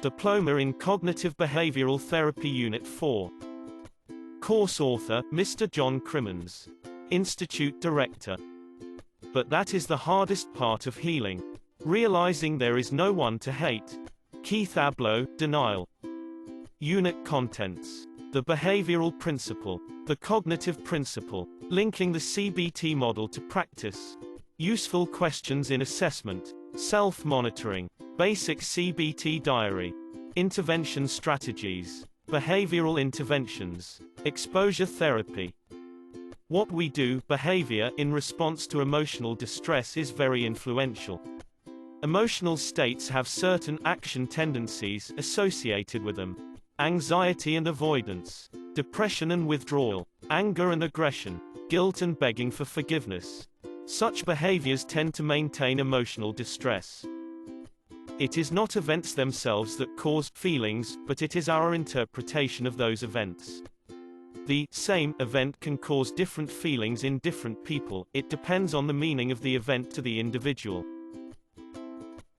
Diploma in Cognitive Behavioral Therapy Unit 4. Course author, Mr. John Crimmins. Institute Director. But that is the hardest part of healing. Realizing there is no one to hate. Keith Ablow, Denial. Unit contents. The behavioral principle. The cognitive principle. Linking the CBT model to practice. Useful questions in assessment. Self-monitoring. Basic CBT diary. Intervention strategies. Behavioral interventions. Exposure therapy. What we do, behavior, in response to emotional distress is very influential. Emotional states have certain action tendencies associated with them. Anxiety and avoidance. Depression and withdrawal. Anger and aggression. Guilt and begging for forgiveness. Such behaviors tend to maintain emotional distress. It is not events themselves that cause feelings, but it is our interpretation of those events. The same event can cause different feelings in different people. It depends on the meaning of the event to the individual.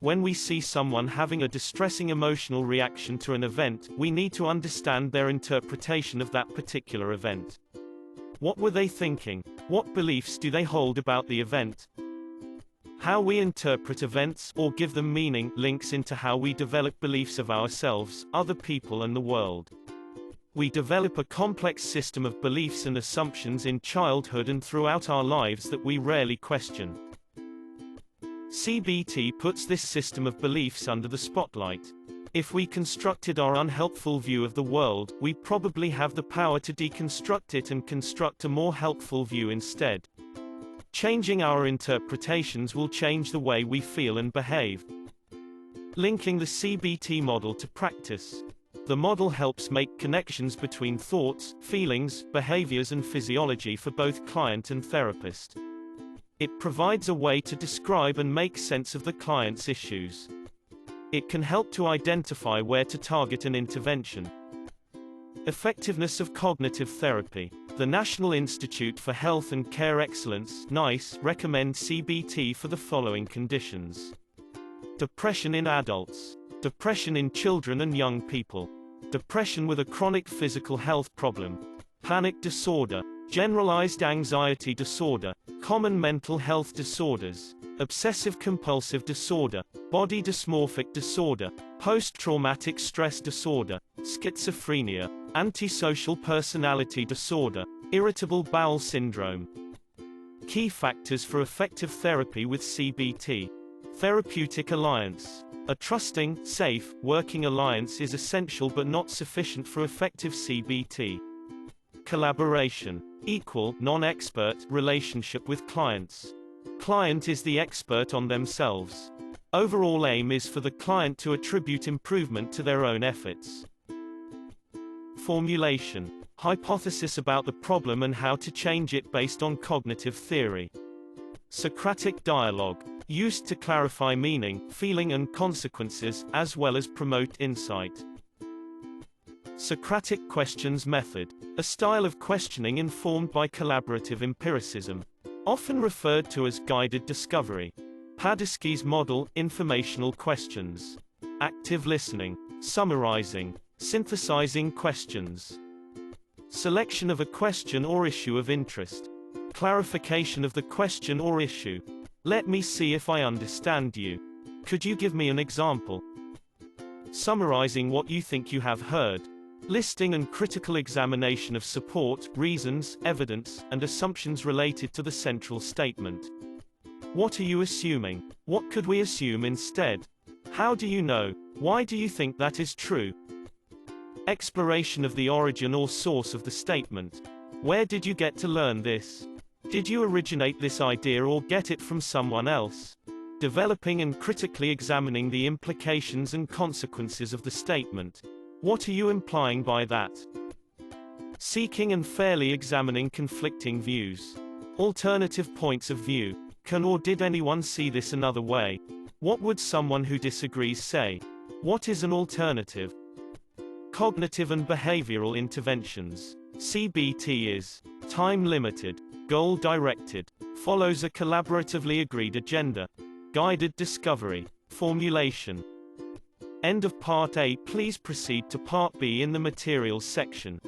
When we see someone having a distressing emotional reaction to an event, we need to understand their interpretation of that particular event. What were they thinking? What beliefs do they hold about the event? How we interpret events, or give them meaning, links into how we develop beliefs of ourselves, other people and the world. We develop a complex system of beliefs and assumptions in childhood and throughout our lives that we rarely question. CBT puts this system of beliefs under the spotlight. If we constructed our unhelpful view of the world, we probably have the power to deconstruct it and construct a more helpful view instead. Changing our interpretations will change the way we feel and behave. Linking the CBT model to practice. The model helps make connections between thoughts, feelings, behaviors and physiology for both client and therapist. It provides a way to describe and make sense of the client's issues. It can help to identify where to target an intervention. Effectiveness of cognitive therapy. The National Institute for Health and Care Excellence (NICE) recommends CBT for the following conditions. Depression in adults. Depression in children and young people. Depression with a chronic physical health problem. Panic disorder. Generalized anxiety disorder. Common mental health disorders. Obsessive-compulsive disorder. Body dysmorphic disorder. Post-traumatic stress disorder. Schizophrenia. Antisocial personality disorder. Irritable bowel syndrome. Key factors for effective therapy with CBT. Therapeutic alliance. A trusting, safe, working alliance is essential but not sufficient for effective CBT. Collaboration. Equal, non-expert, relationship with clients. Client is the expert on themselves. Overall aim is for the client to attribute improvement to their own efforts. Formulation. Hypothesis about the problem and how to change it based on cognitive theory. Socratic dialogue. Used to clarify meaning, feeling and consequences, as well as promote insight. Socratic questions method. A style of questioning informed by collaborative empiricism. Often referred to as guided discovery. Padisky's model, informational questions. Active listening. Summarizing. Synthesizing questions. Selection of a question or issue of interest. Clarification of the question or issue. Let me see if I understand you. Could you give me an example? Summarizing what you think you have heard. Listing and critical examination of support, reasons, evidence, and assumptions related to the central statement. What are you assuming? What could we assume instead? How do you know? Why do you think that is true? Exploration of the origin or source of the statement. Where did you get to learn this? Did you originate this idea or get it from someone else? Developing and critically examining the implications and consequences of the statement. What are you implying by that? Seeking and fairly examining conflicting views. Alternative points of view. Can or did anyone see this another way? What would someone who disagrees say? What is an alternative? Cognitive and behavioral interventions. CBT is time-limited, goal-directed, follows a collaboratively agreed agenda. Guided discovery. Formulation. End of Part A. Please proceed to Part B in the Materials section.